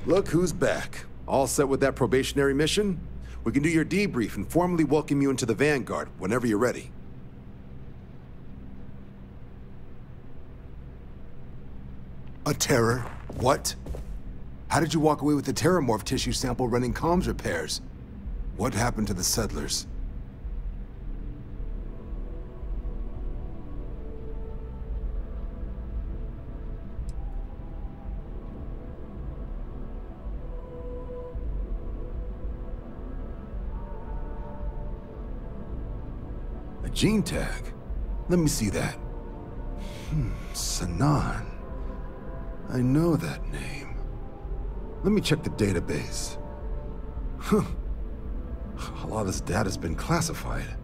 Look who's back. All set with that probationary mission? We can do your debrief and formally welcome you into the Vanguard whenever you're ready. A terror? What? How did you walk away with the terramorph tissue sample running comms repairs? What happened to the settlers? A gene tag? Let me see that. Sanan. I know that name. Let me check the database. Huh. A lot of this data's been classified.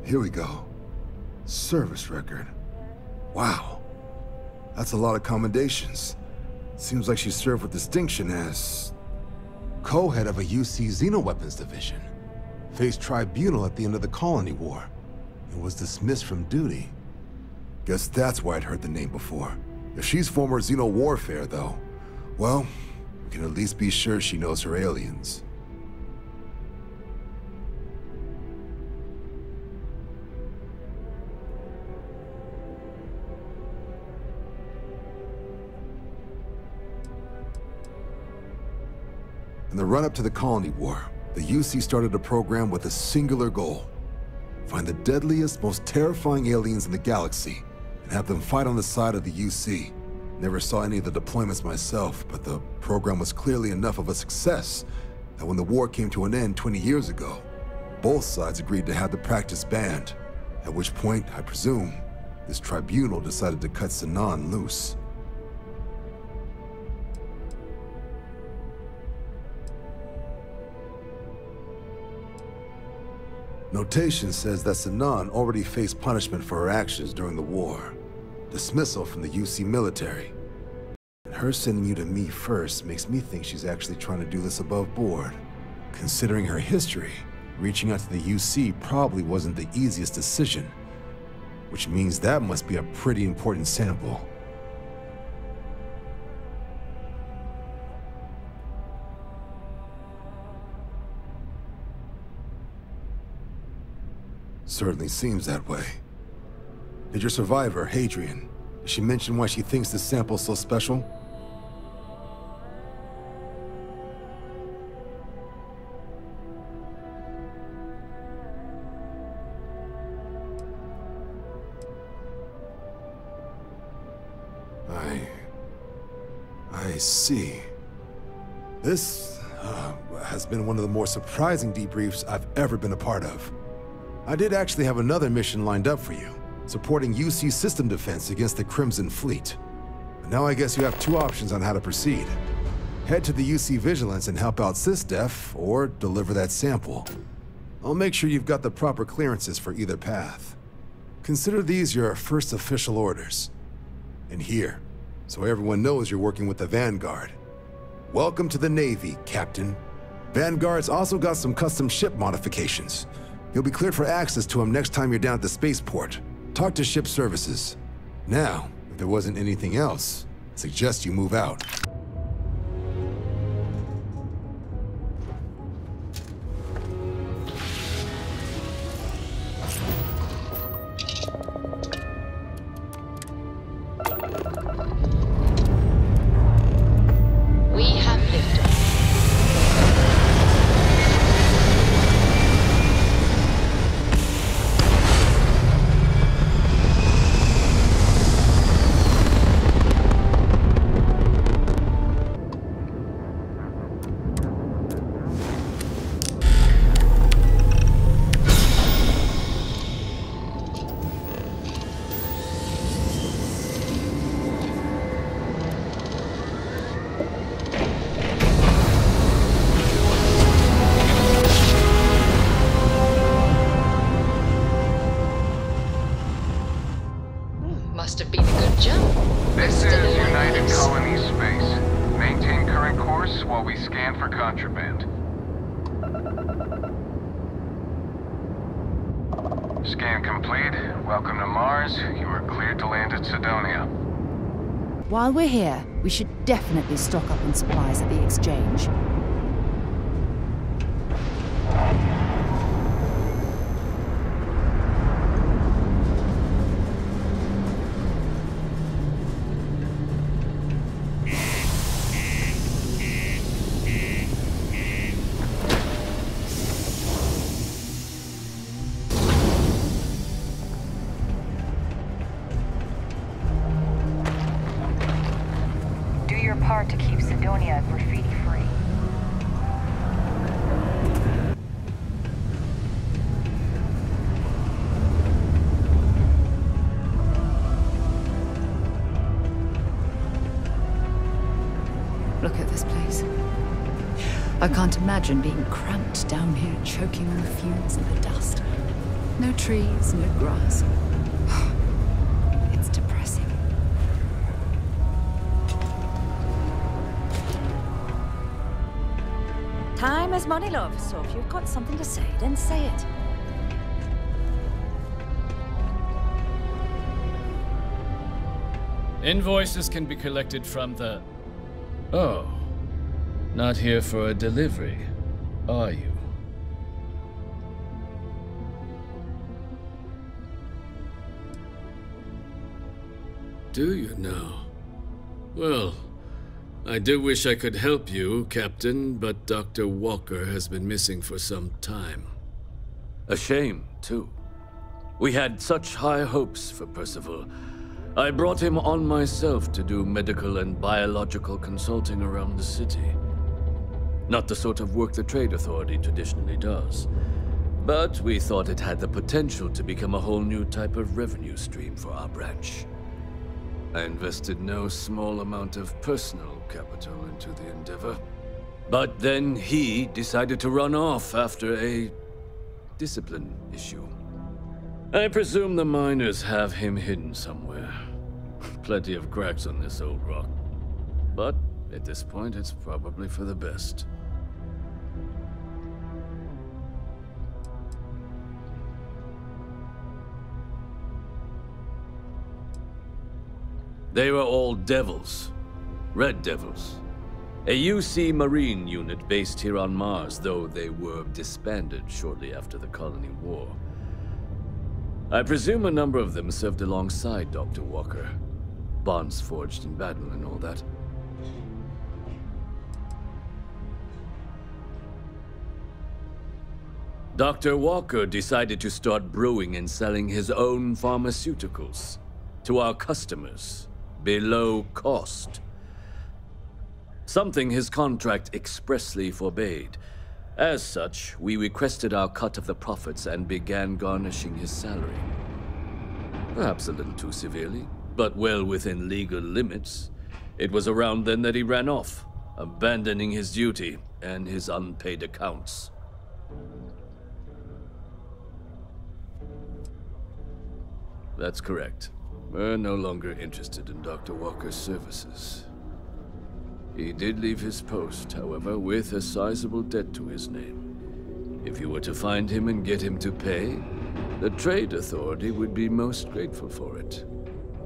Here we go. Service record. Wow. That's a lot of commendations. Seems like she served with distinction as co-head of a UC Xenoweapons division. Faced tribunal at the end of the Colony War. And was dismissed from duty. Guess that's why I'd heard the name before. If she's former Xeno warfare, though, well, we can at least be sure she knows her aliens. In the run-up to the Colony War, the UC started a program with a singular goal. Find the deadliest, most terrifying aliens in the galaxy, and have them fight on the side of the UC. Never saw any of the deployments myself, but the program was clearly enough of a success that when the war came to an end 20 years ago, both sides agreed to have the practice banned, at which point, I presume, this tribunal decided to cut Sanan loose. Notation says that Sanan already faced punishment for her actions during the war. Dismissal from the UC military. And her sending you to me first makes me think she's actually trying to do this above board. Considering her history, reaching out to the UC probably wasn't the easiest decision. Which means that must be a pretty important sample. Certainly seems that way. Did your survivor, Hadrian, did she mention why she thinks this sample's so special? I see. This has been one of the more surprising debriefs I've ever been a part of. I did actually have another mission lined up for you, supporting UC system defense against the Crimson Fleet. But now I guess you have two options on how to proceed. Head to the UC Vigilance and help out SysDef, or deliver that sample. I'll make sure you've got the proper clearances for either path. Consider these your first official orders. And here, so everyone knows you're working with the Vanguard. Welcome to the Navy, Captain. Vanguard's also got some custom ship modifications. You'll be cleared for access to them next time you're down at the spaceport. Talk to ship services. Now, if there wasn't anything else, I suggest you move out. We have liftoff. Must have been a good jump. This is United Colonies Space. Maintain current course while we scan for contraband. Scan complete. Welcome to Mars. You are cleared to land at Sidonia. While we're here, We should definitely stock up on supplies at the exchange. Part to keep Sidonia graffiti-free. Look at this place. I can't imagine being cramped down here, choking on the fumes and the dust. No trees, no grass. It's depressing. Time is money, love, so if you've got something to say, then say it. Invoices can be collected from the... Oh. Not here for a delivery, are you? Do you now? Well, I do wish I could help you, Captain, but Dr. Walker has been missing for some time. A shame, too. We had such high hopes for Percival. I brought him on myself to do medical and biological consulting around the city. Not the sort of work the Trade Authority traditionally does. But we thought it had the potential to become a whole new type of revenue stream for our branch. I invested no small amount of personal capital into the endeavor. But then he decided to run off after a discipline issue. I presume the miners have him hidden somewhere. Plenty of cracks on this old rock. But at this point, it's probably for the best. They were all devils. Red Devils. A UC Marine unit based here on Mars, though they were disbanded shortly after the Colony War. I presume a number of them served alongside Dr. Walker. Bonds forged in battle and all that. Dr. Walker decided to start brewing and selling his own pharmaceuticals to our customers below cost. Something his contract expressly forbade. As such, we requested our cut of the profits and began garnishing his salary. Perhaps a little too severely, but well within legal limits. It was around then that he ran off, abandoning his duty and his unpaid accounts. That's correct. We're no longer interested in Dr. Walker's services. He did leave his post, however, with a sizable debt to his name. If you were to find him and get him to pay, the Trade Authority would be most grateful for it.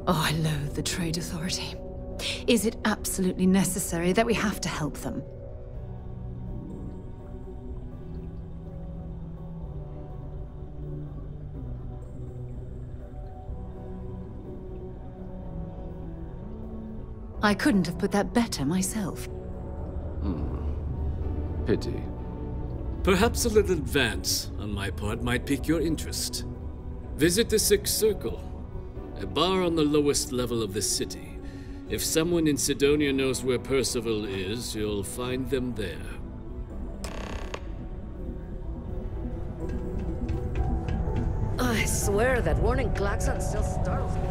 Oh, I loathe the Trade Authority. Is it absolutely necessary that we have to help them? I couldn't have put that better myself. Pity. Perhaps a little advance on my part might pique your interest. Visit the Sixth Circle, a bar on the lowest level of the city. If someone in Sidonia knows where Percival is, you'll find them there. I swear that warning klaxon still startles me.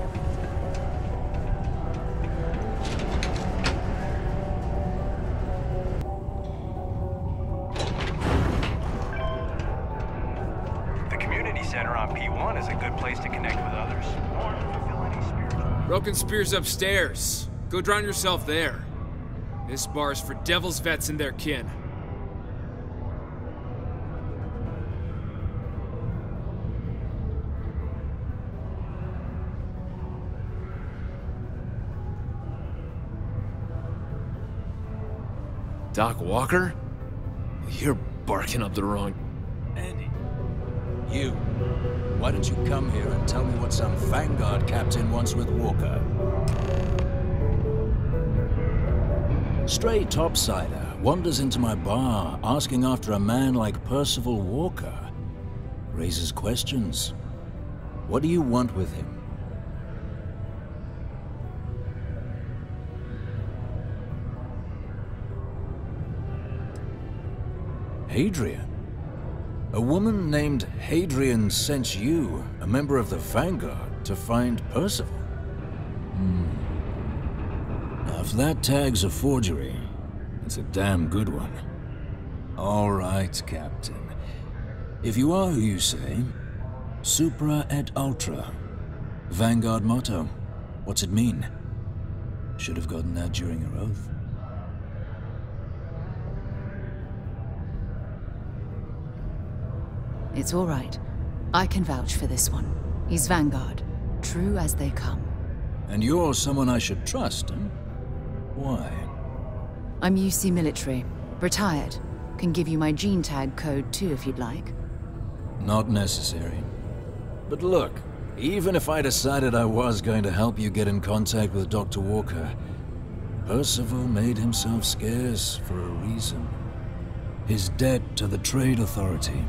Center on P1 is a good place to connect with others. Or fulfill any spiritual... Broken Spear's upstairs. Go drown yourself there. This bar's for Devil's vets and their kin. Doc Walker? You're barking up the wrong... Andy, you. Why don't you come here and tell me what some Vanguard captain wants with Walker? Stray topsider wanders into my bar asking after a man like Percival Walker. Raises questions. What do you want with him? Hadrian? A woman had Hadrian sent you, a member of the Vanguard, to find Percival? Now, if that tag's a forgery, it's a damn good one. All right, Captain. If you are who you say, Supra et Ultra. Vanguard motto. What's it mean? Should have gotten that during your oath. It's all right. I can vouch for this one. He's Vanguard. True as they come. And you're someone I should trust, huh? Why? I'm UC military. Retired. Can give you my gene tag code too if you'd like. Not necessary. But look, even if I decided I was going to help you get in contact with Dr. Walker, Percival made himself scarce for a reason. His debt to the Trade Authority.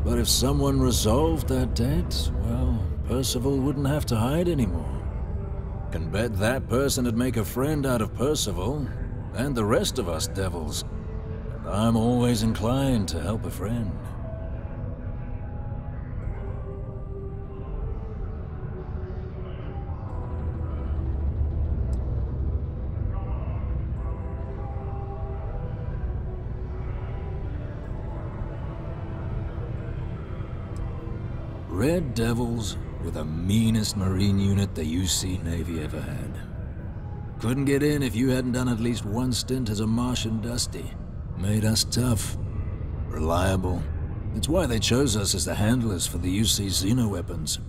But if someone resolved that debt, well, Percival wouldn't have to hide anymore. Can bet that person would make a friend out of Percival, and the rest of us devils. And I'm always inclined to help a friend. Red Devils were the meanest Marine unit the UC Navy ever had. Couldn't get in if you hadn't done at least one stint as a Martian Dusty. Made us tough, reliable. It's why they chose us as the handlers for the UC xenoweapons.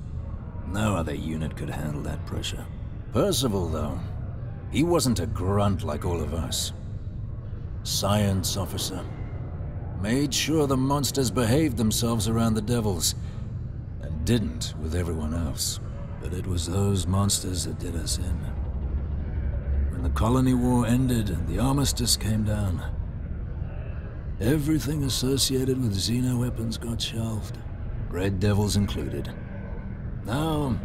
No other unit could handle that pressure. Percival, though, he wasn't a grunt like all of us. Science officer. Made sure the monsters behaved themselves around the Devils. Didn't with everyone else, but it was those monsters that did us in. When the colony war ended and the armistice came down, everything associated with xenoweapons got shelved, Red Devils included. Now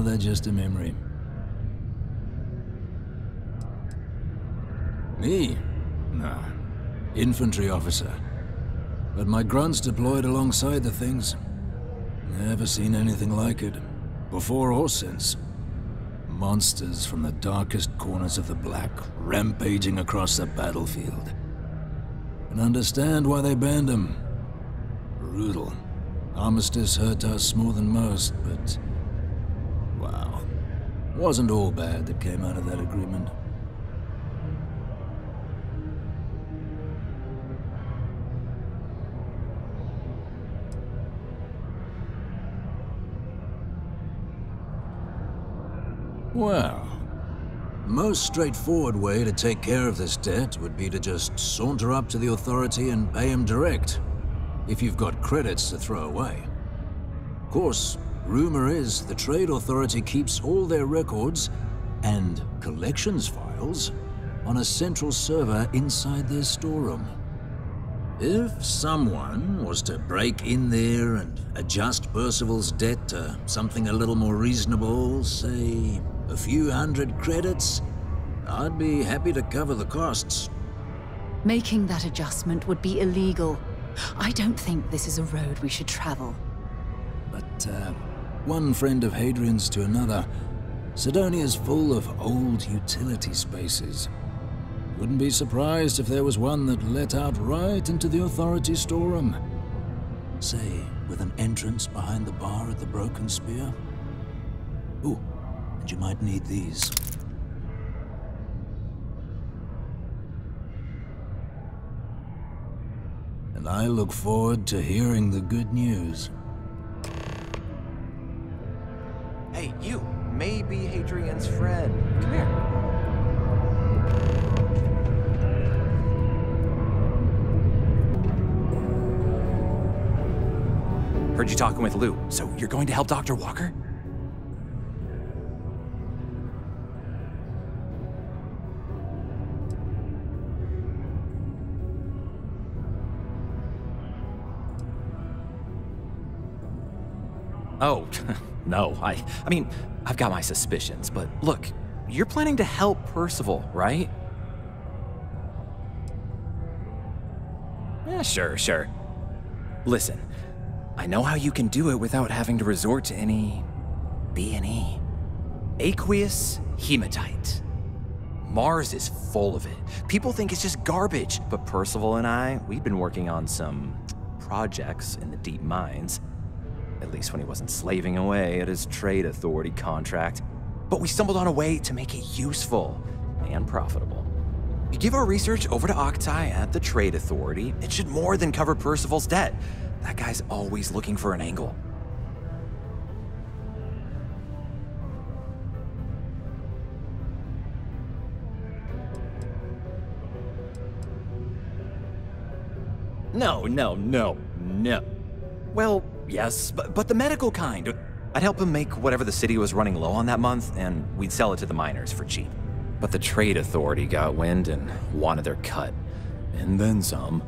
they're just a memory. Me? Nah. Infantry officer. But my grunts deployed alongside the things. Never seen anything like it, before or since. Monsters from the darkest corners of the Black, rampaging across the battlefield. And understand why they banned them. Brutal. Armistice hurt us more than most, but... wow. Wasn't all bad that came out of that agreement. Well, the most straightforward way to take care of this debt would be to just saunter up to the authority and pay him direct, if you've got credits to throw away. Of course, rumor is the Trade Authority keeps all their records and collections files on a central server inside their storeroom. If someone was to break in there and adjust Percival's debt to something a little more reasonable, say a few hundred credits, I'd be happy to cover the costs. Making that adjustment would be illegal. I don't think this is a road we should travel. But, one friend of Hadrian's to another, Sidonia's full of old utility spaces. Wouldn't be surprised if there was one that let out right into the authority storeroom. Say, with an entrance behind the bar at the Broken Spear. Ooh, and you might need these. And I look forward to hearing the good news. Hey, you may be Hadrian's friend. Come here. Heard you talking with Lou, so you're going to help Dr. Walker? Oh, no, I mean, I've got my suspicions, but look, you're planning to help Percival, right? Yeah, sure. Listen, I know how you can do it without having to resort to any B&E. Aqueous hematite. Mars is full of it. People think it's just garbage, but Percival and I, we've been working on some projects in the deep mines. At least when he wasn't slaving away at his trade authority contract. But we stumbled on a way to make it useful and profitable. You give our research over to Octai at the trade authority, it should more than cover Percival's debt. That guy's always looking for an angle. No. Well, yes, but the medical kind. I'd help him make whatever the city was running low on that month, and we'd sell it to the miners for cheap. But the trade authority got wind and wanted their cut. And then some.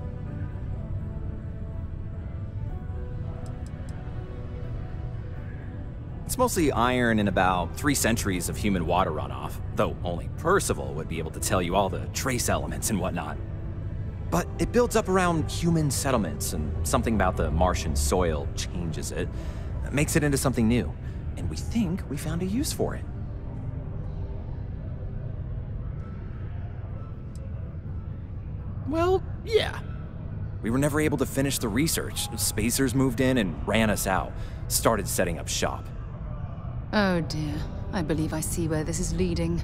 It's mostly iron and about 3 centuries of human water runoff, though only Percival would be able to tell you all the trace elements and whatnot. But it builds up around human settlements, and something about the Martian soil changes it, makes it into something new, and we think we found a use for it. Well, yeah. We were never able to finish the research. Spacers moved in and ran us out, started setting up shop. Oh dear, I believe I see where this is leading.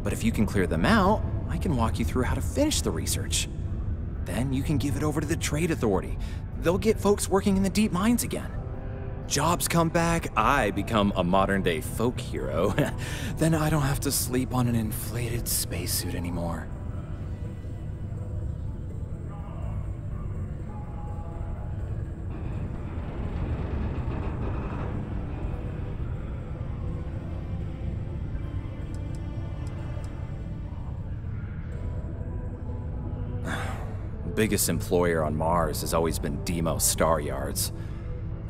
But if you can clear them out, I can walk you through how to finish the research. Then you can give it over to the trade authority. They'll get folks working in the deep mines again. Jobs come back, I become a modern-day folk hero. Then I don't have to sleep on an inflated spacesuit anymore. Biggest employer on Mars has always been Deimos Star Yards.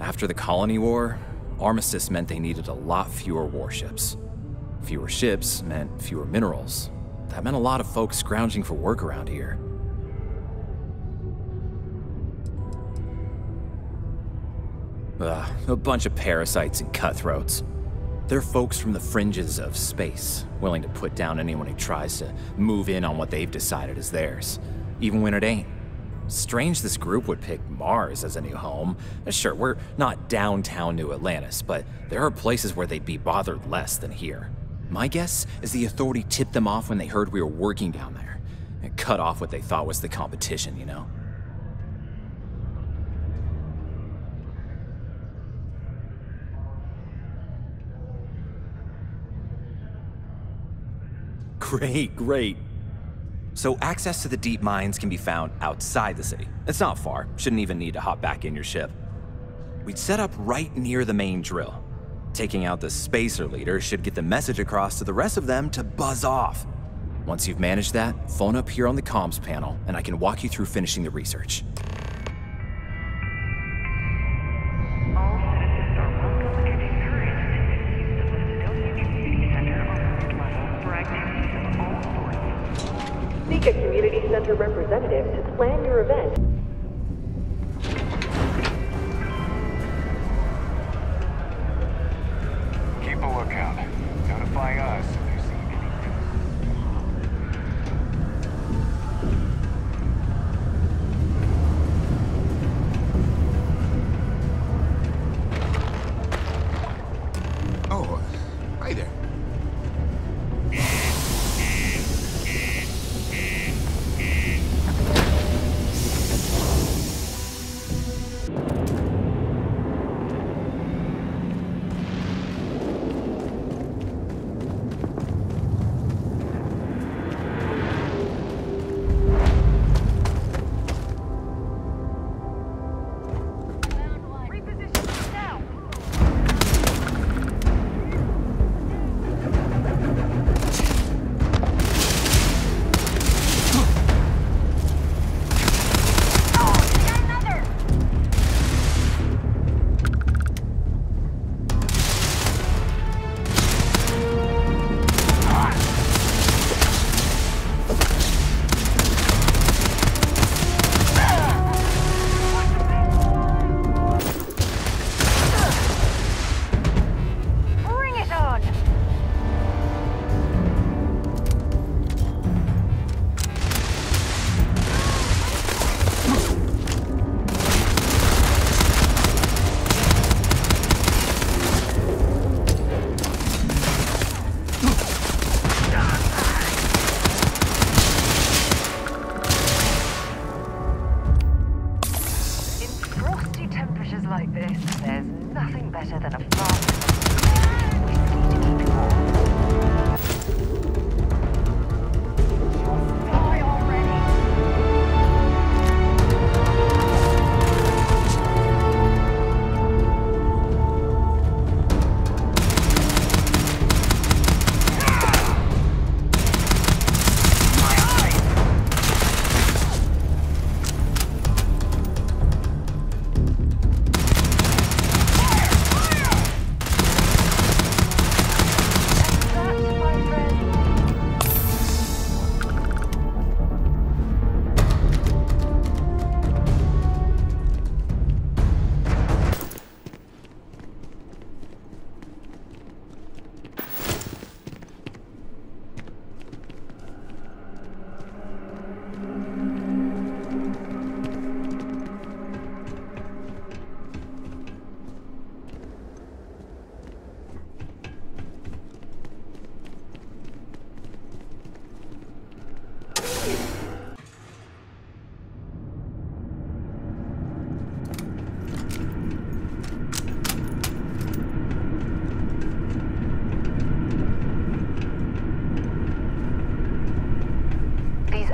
After the Colony War, Armistice meant they needed a lot fewer warships. Fewer ships meant fewer minerals. That meant a lot of folks scrounging for work around here. A bunch of parasites and cutthroats. They're folks from the fringes of space, willing to put down anyone who tries to move in on what they've decided is theirs, even when it ain't. Strange this group would pick Mars as a new home. Sure, we're not downtown New Atlantis, but there are places where they'd be bothered less than here. My guess is the authority tipped them off when they heard we were working down there, and cut off what they thought was the competition, you know? Great. So access to the deep mines can be found outside the city. It's not far, shouldn't even need to hop back in your ship. We'd set up right near the main drill. Taking out the spacer leader should get the message across to the rest of them to buzz off. Once you've managed that, phone up here on the comms panel, and I can walk you through finishing the research. Seek a community center representative to plan your event. Keep a lookout. Notify us if you see anything. Oh, hi there.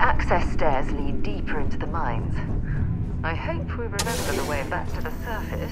access stairs lead deeper into the mines. I hope we remember the way back to the surface.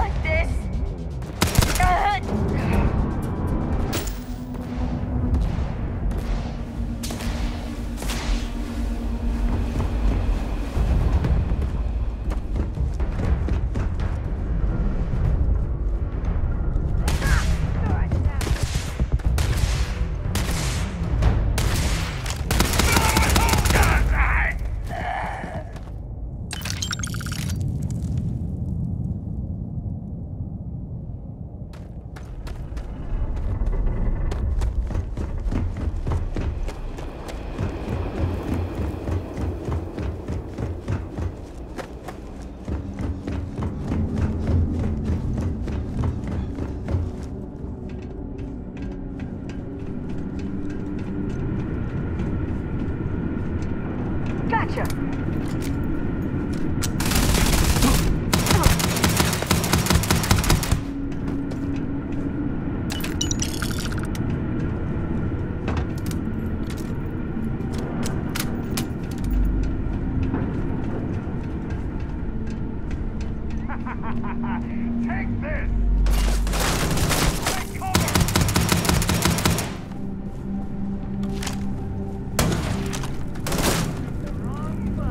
Take this! Take cover! Wrong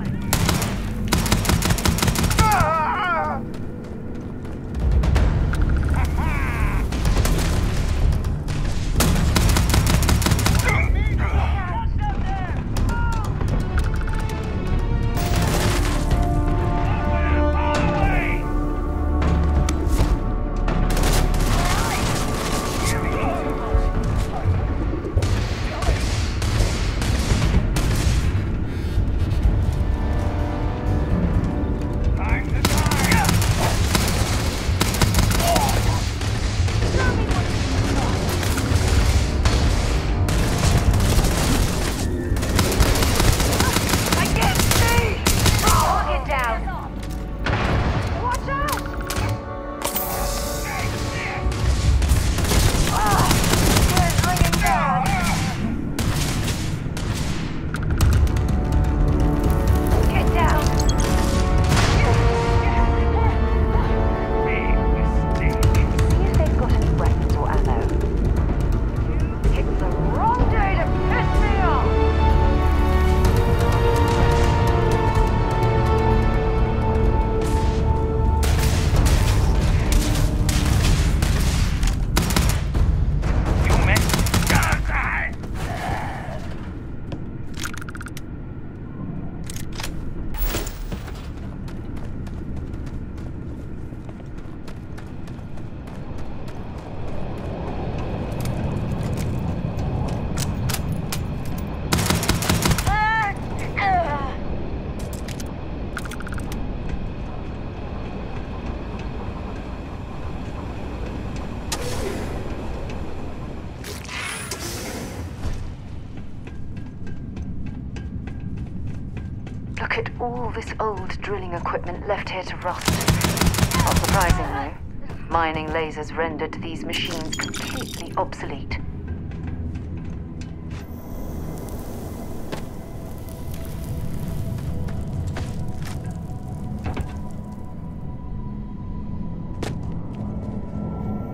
Look at all this old drilling equipment left here to rust. Not surprising, though. Mining lasers rendered these machines completely obsolete.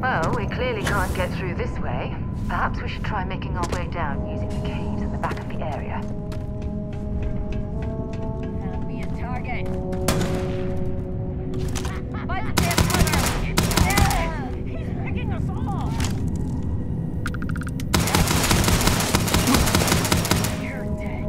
Well, we clearly can't get through this way. Perhaps we should try making our way down using the caves at the back of the area. Found me a target. By the damn corner! It's dead! He's picking us off! You're dead.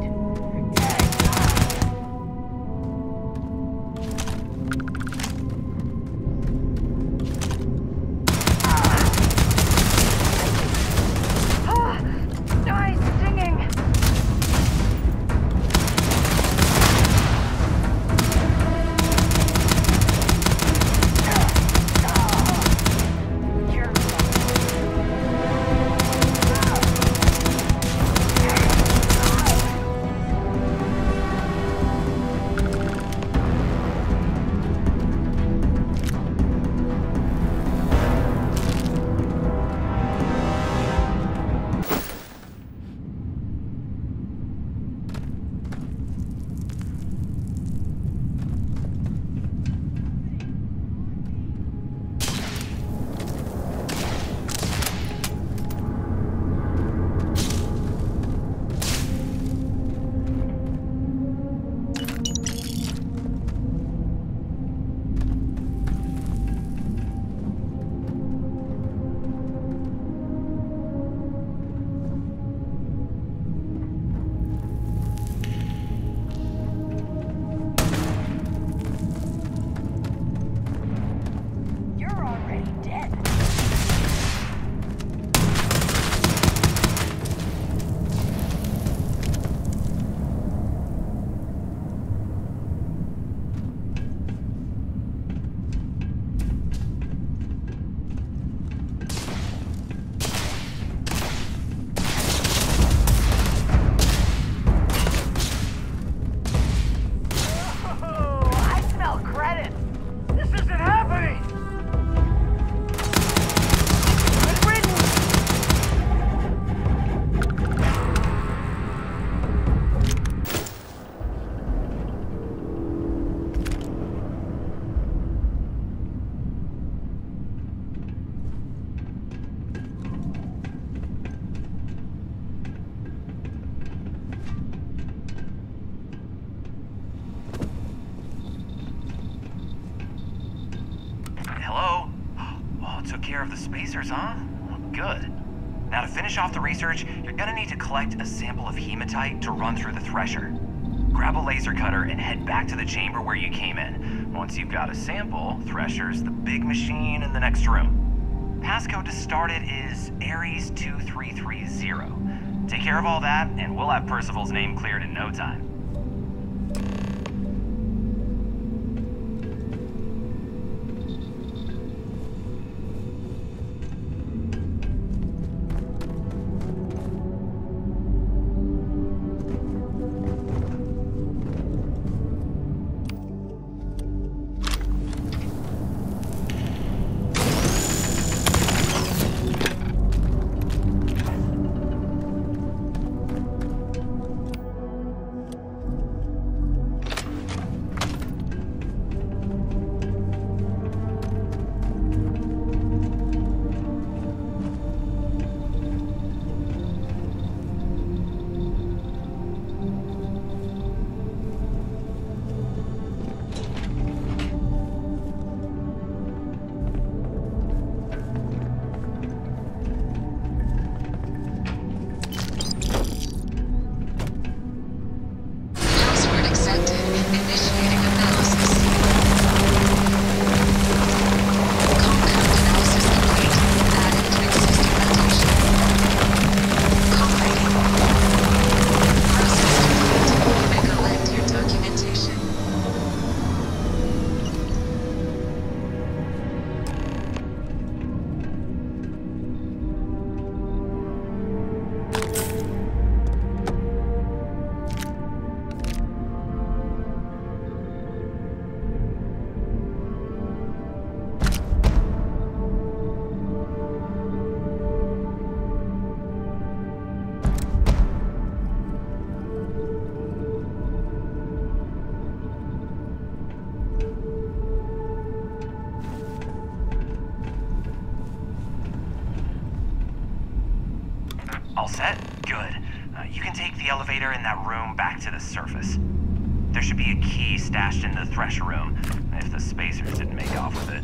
Of the spacers, huh? Good. Now to finish off the research, you're gonna need to collect a sample of hematite to run through the thresher. Grab a laser cutter and head back to the chamber where you came in. Once you've got a sample, Thresher's the big machine in the next room. Passcode to start it is Ares 2330. Take care of all that, and we'll have Percival's name cleared in no time. All set? Good. You can take the elevator in that room back to the surface. There should be a key stashed in the thresher room, if the spacers didn't make off with it.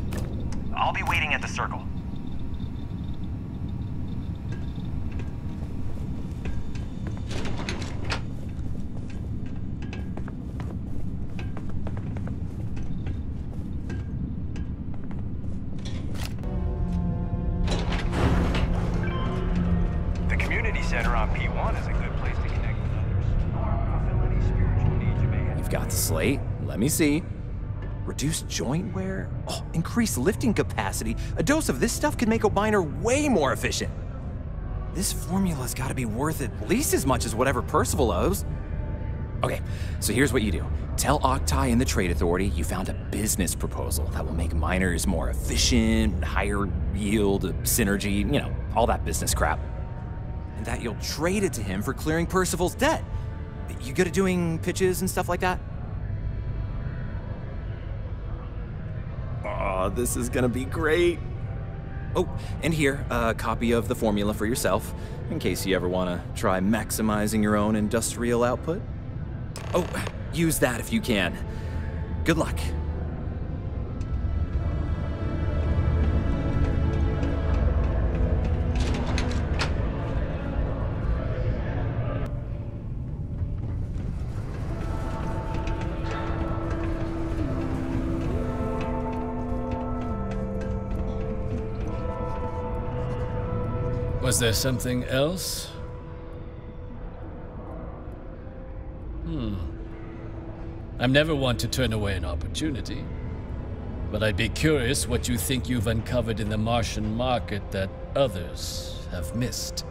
I'll be waiting at the circle. The community center on P1 is a good place to connect with others or fulfill any spiritual needs you may have. You've got the slate. Let me see. Reduce joint wear? Oh, increase lifting capacity. A dose of this stuff could make a miner way more efficient. This formula's gotta be worth at least as much as whatever Percival owes. Okay, so here's what you do. Tell Octai and the Trade Authority you found a business proposal that will make miners more efficient, higher yield, synergy, you know, all that business crap. And that you'll trade it to him for clearing Percival's debt. You good at doing pitches and stuff like that? Oh, this is gonna be great. Oh, and here, a copy of the formula for yourself, in case you ever wanna try maximizing your own industrial output. Oh, use that if you can. Good luck. Was there something else? I'm never one to turn away an opportunity, but I'd be curious what you think you've uncovered in the Martian market that others have missed.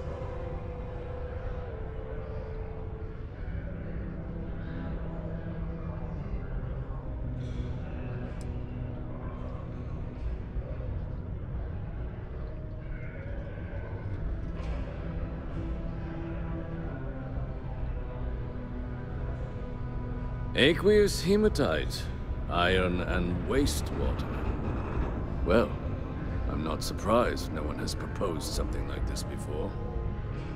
Aqueous hematite, iron and wastewater. Well, I'm not surprised no one has proposed something like this before.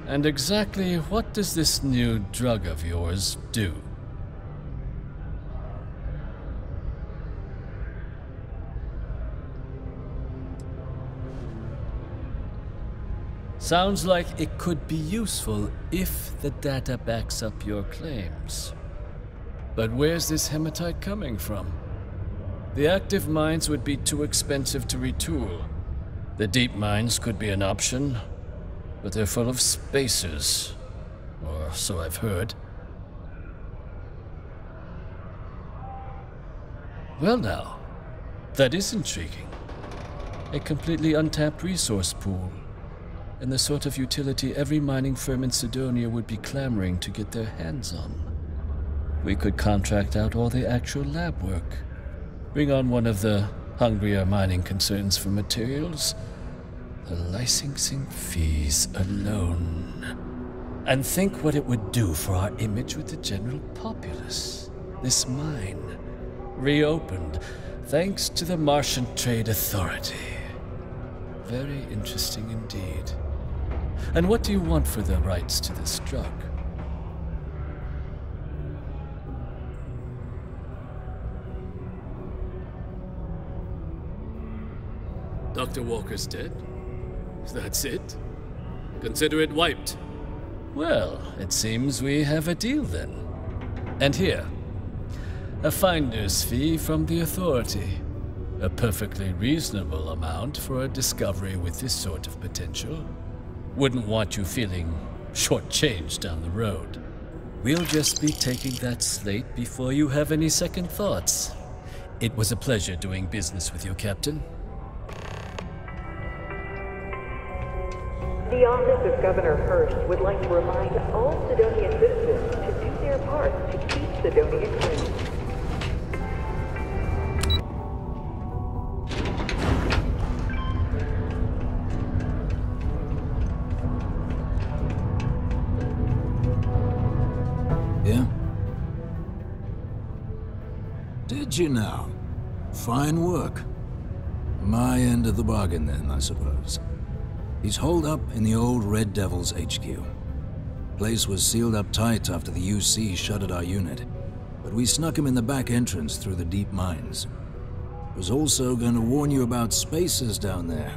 And exactly what does this new drug of yours do? Sounds like it could be useful if the data backs up your claims. But where's this hematite coming from? The active mines would be too expensive to retool. The deep mines could be an option, but they're full of spacers, or so I've heard. Well now, that is intriguing. A completely untapped resource pool, and the sort of utility every mining firm in Sidonia would be clamoring to get their hands on. We could contract out all the actual lab work, bring on one of the hungrier mining concerns for materials, the licensing fees alone. And think what it would do for our image with the general populace. This mine, reopened thanks to the Martian Trade Authority. Very interesting indeed. And what do you want for the rights to this drug? Dr. Walker's dead? That's it? Consider it wiped. Well, it seems we have a deal then. And here, a finder's fee from the Authority. A perfectly reasonable amount for a discovery with this sort of potential. Wouldn't want you feeling shortchanged down the road. We'll just be taking that slate before you have any second thoughts. It was a pleasure doing business with you, Captain. The Office of Governor Hurst would like to remind all Sidonia citizens to do their part to keep Sidonia clean. Yeah? Did you now? Fine work. My end of the bargain then, I suppose. He's holed up in the old Red Devils HQ. Place was sealed up tight after the UC shuttered our unit, but we snuck him in the back entrance through the deep mines. Was also going to warn you about spacers down there,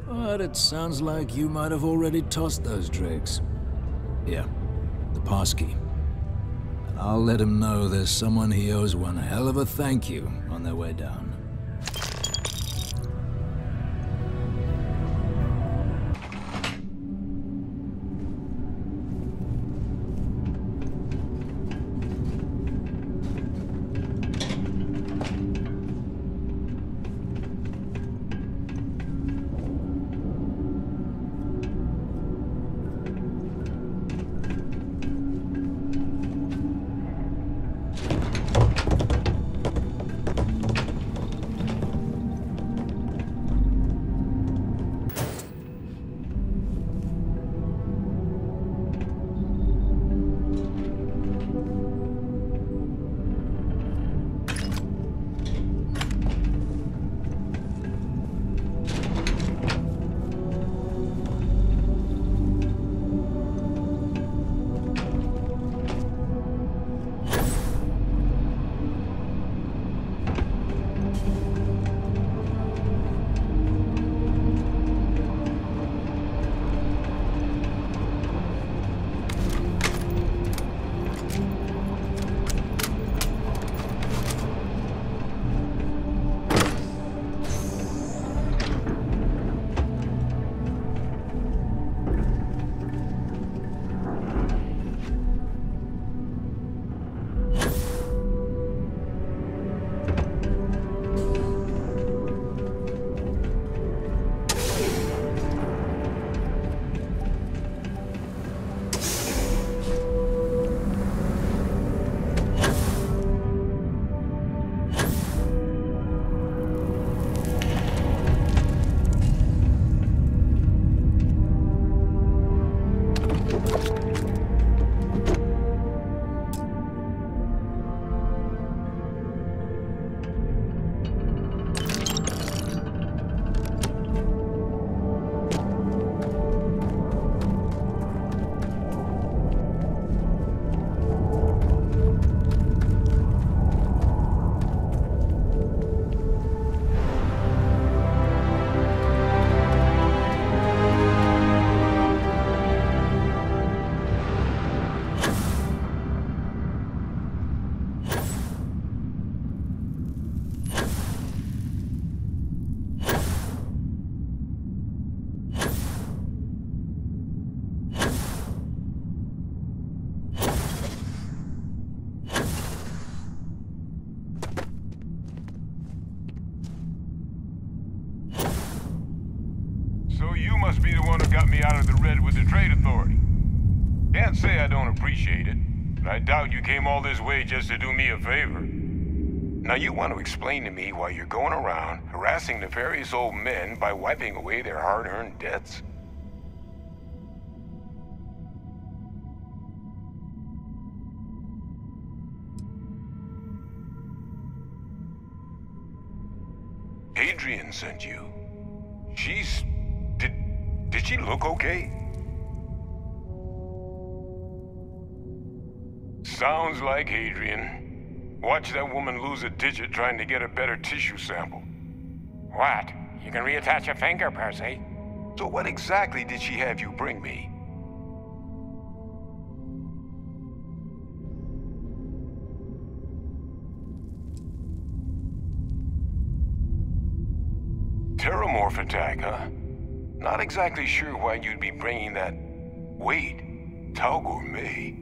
but it sounds like you might have already tossed those drakes. Here, the passkey. And I'll let him know there's someone he owes one hell of a thank you on their way down. So you must be the one who got me out of the red with the Trade Authority. Can't say I don't appreciate it, but I doubt you came all this way just to do me a favor. Now you want to explain to me why you're going around harassing nefarious old men by wiping away their hard-earned debts? Adrian sent you. She's... Did she look okay? Sounds like Adrian. Watch that woman lose a digit trying to get a better tissue sample. What? You can reattach a finger, Percy. So what exactly did she have you bring me? Terramorph attack, huh? Not exactly sure why you'd be bringing that... Wait, Tau Gourmet?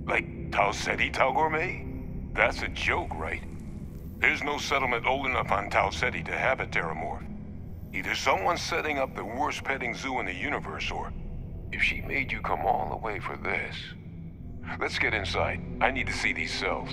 Like Tau Ceti Tau Gourmet? That's a joke, right? There's no settlement old enough on Tau Ceti to have a Terramorph. Either someone's setting up the worst petting zoo in the universe, or... If she made you come all the way for this... Let's get inside. I need to see these cells.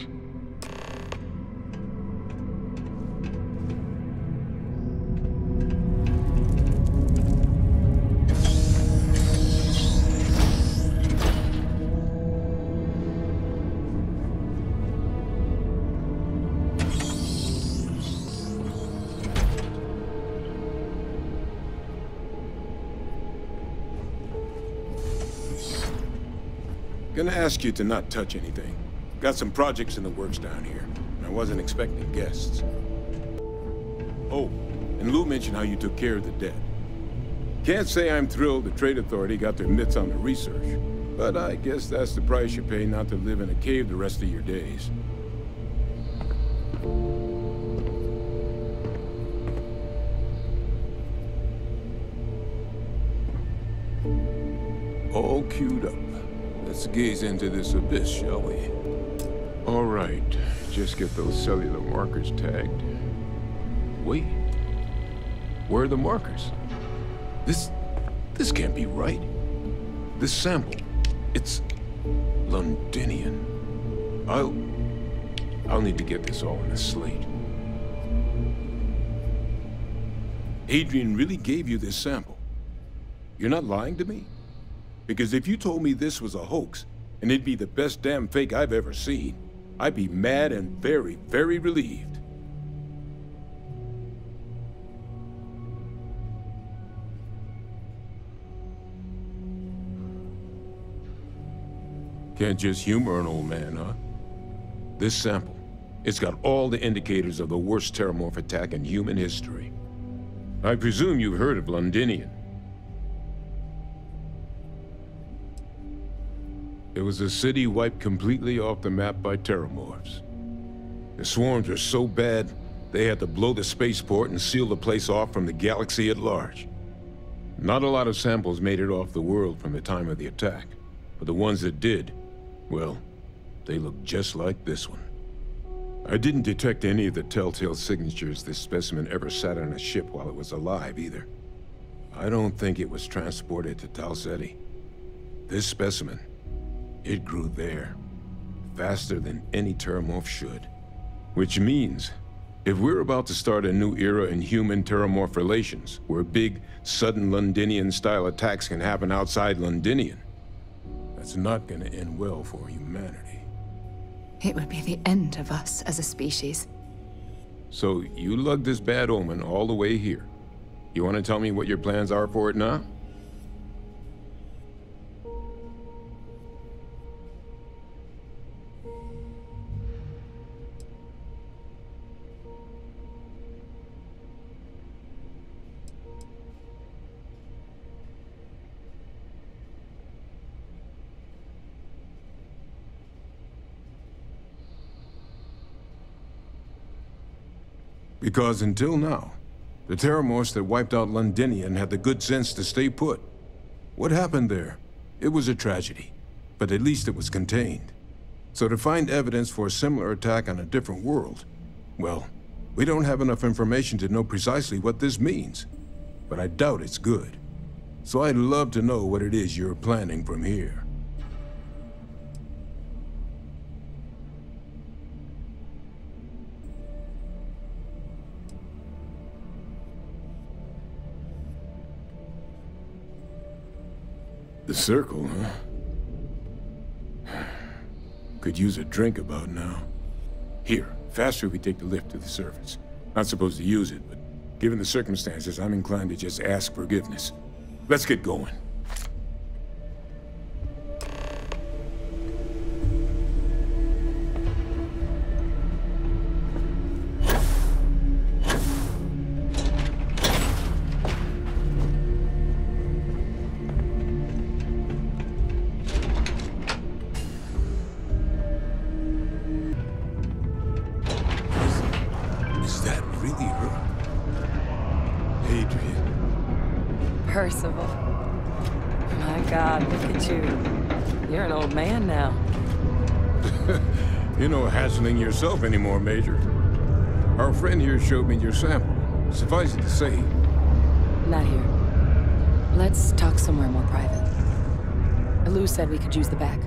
Gonna ask you to not touch anything. Got some projects in the works down here. I wasn't expecting guests. Oh, and Lou mentioned how you took care of the dead. Can't say I'm thrilled the Trade Authority got their mitts on the research, but I guess that's the price you pay not to live in a cave the rest of your days. All queued up. Let's gaze into this abyss, shall we? All right, just get those cellular markers tagged. Wait, where are the markers? This can't be right. This sample, it's Londinian. I'll need to get this all in a slate. Adrian really gave you this sample. You're not lying to me? Because if you told me this was a hoax, and it'd be the best damn fake I've ever seen, I'd be mad and very, very relieved. Can't just humor an old man, huh? This sample, it's got all the indicators of the worst terramorph attack in human history. I presume you've heard of Londinian. It was a city wiped completely off the map by terramorphs. The swarms were so bad, they had to blow the spaceport and seal the place off from the galaxy at large. Not a lot of samples made it off the world from the time of the attack, but the ones that did, well, they look just like this one. I didn't detect any of the telltale signatures this specimen ever sat on a ship while it was alive, either. I don't think it was transported to Tau Ceti. This specimen, it grew there, faster than any terramorph should. Which means, if we're about to start a new era in human-terramorph relations, where big, sudden Londinian-style attacks can happen outside Londinian, that's not gonna end well for humanity. It would be the end of us as a species. So, you lugged this bad omen all the way here. You wanna tell me what your plans are for it now? Because until now, the terramorphs that wiped out Londinian had the good sense to stay put. What happened there? It was a tragedy, but at least it was contained. So to find evidence for a similar attack on a different world, well, we don't have enough information to know precisely what this means. But I doubt it's good. So I'd love to know what it is you're planning from here. The circle, huh? Could use a drink about now. Here, faster we take the lift to the surface. Not supposed to use it, but given the circumstances, I'm inclined to just ask forgiveness. Let's get going. Percival. My God, look at you. You're an old man now. You're no hassling yourself anymore, Major. Our friend here showed me your sample. Suffice it to say... Not here. Let's talk somewhere more private. Lou said we could use the back.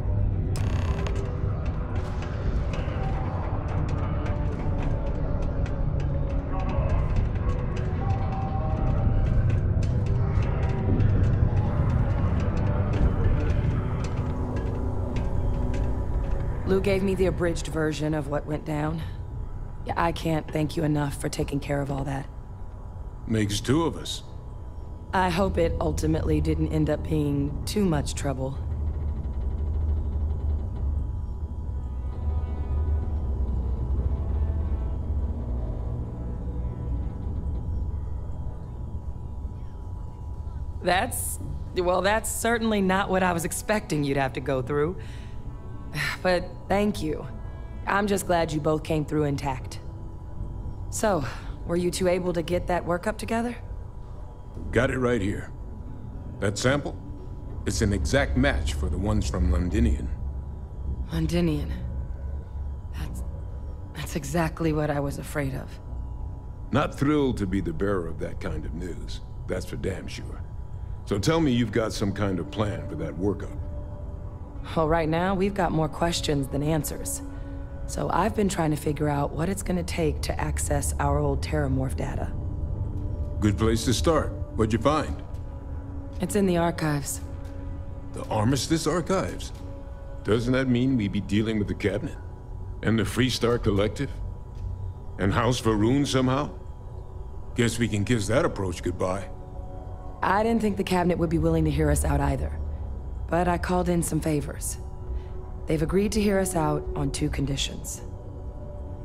Lou gave me the abridged version of what went down. Yeah, I can't thank you enough for taking care of all that. Makes two of us. I hope it ultimately didn't end up being too much trouble. Well, that's certainly not what I was expecting you'd have to go through. But thank you. I'm just glad you both came through intact. So, were you two able to get that workup together? Got it right here. That sample? It's an exact match for the ones from Londinian. Londinian. That's exactly what I was afraid of. Not thrilled to be the bearer of that kind of news. That's for damn sure. So tell me you've got some kind of plan for that workup. Well, right now, we've got more questions than answers. So I've been trying to figure out what it's gonna take to access our old Terramorph data. Good place to start. What'd you find? It's in the archives. The Armistice Archives? Doesn't that mean we'd be dealing with the Cabinet? And the Freestar Collective? And House Va'ruun somehow? Guess we can kiss that approach goodbye. I didn't think the Cabinet would be willing to hear us out either. But I called in some favors. They've agreed to hear us out on 2 conditions.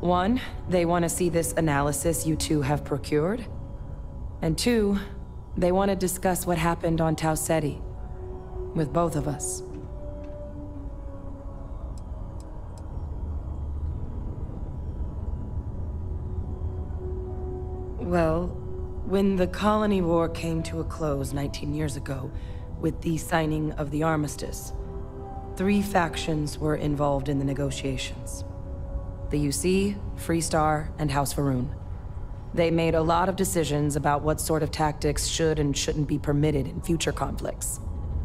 1, they want to see this analysis you two have procured. And 2, they want to discuss what happened on Tau Ceti. With both of us. Well, when the Colony War came to a close 19 years ago, with the signing of the Armistice, 3 factions were involved in the negotiations. The UC, Freestar, and House Va'ruun. They made a lot of decisions about what sort of tactics should and shouldn't be permitted in future conflicts.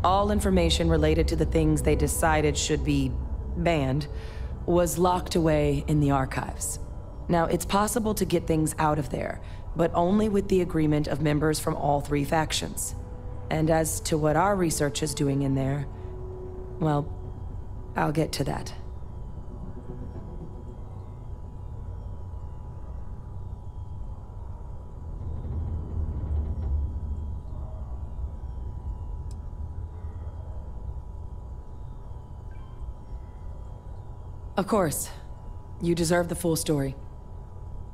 All information related to the things they decided should be banned was locked away in the archives. Now, it's possible to get things out of there, but only with the agreement of members from all 3 factions. And as to what our research is doing in there, well, I'll get to that. Of course. You deserve the full story.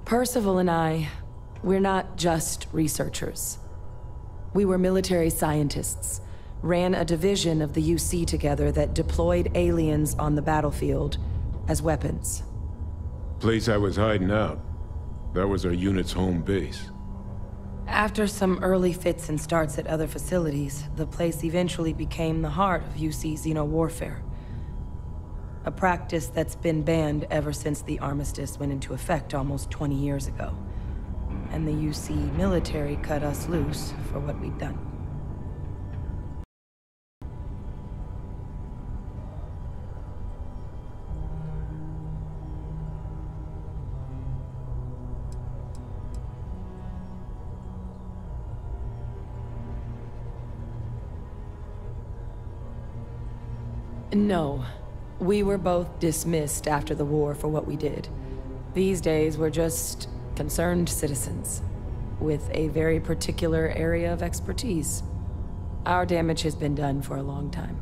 Percival and I, we're not just researchers. We were military scientists, ran a division of the UC together that deployed aliens on the battlefield as weapons. Place I was hiding out. That was our unit's home base. After some early fits and starts at other facilities, the place eventually became the heart of UC xeno-warfare. A practice that's been banned ever since the Armistice went into effect almost 20 years ago. And the UC military cut us loose for what we'd done. No. We were both dismissed after the war for what we did. These days, we're just concerned citizens with a very particular area of expertise. Our damage has been done for a long time.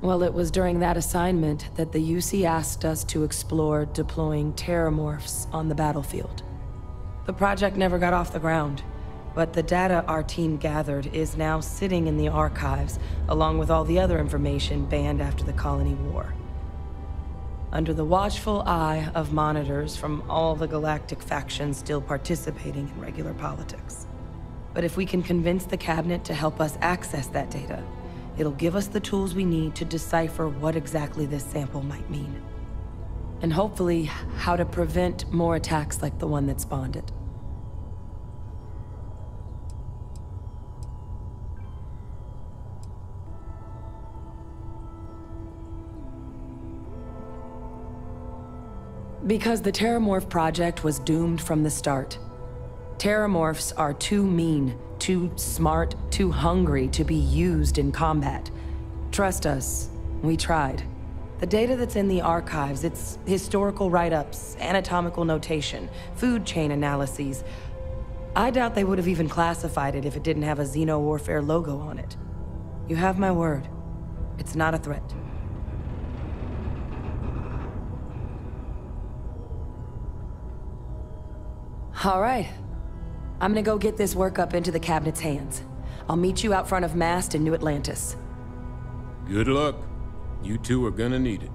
Well, it was during that assignment that the UC asked us to explore deploying terramorphs on the battlefield. The project never got off the ground, but the data our team gathered is now sitting in the archives, along with all the other information banned after the Colony War. Under the watchful eye of monitors from all the galactic factions still participating in regular politics. But if we can convince the Cabinet to help us access that data, it'll give us the tools we need to decipher what exactly this sample might mean. And hopefully, how to prevent more attacks like the one that spawned it. Because the Terramorph project was doomed from the start. Terramorphs are too mean, too smart, too hungry to be used in combat. Trust us, we tried. The data that's in the archives, it's historical write-ups, anatomical notation, food chain analyses. I doubt they would have even classified it if it didn't have a Xeno-warfare logo on it. You have my word. It's not a threat. All right. I'm gonna go get this work up into the cabinet's hands. I'll meet you out front of Mast in New Atlantis. Good luck. You two are gonna need it.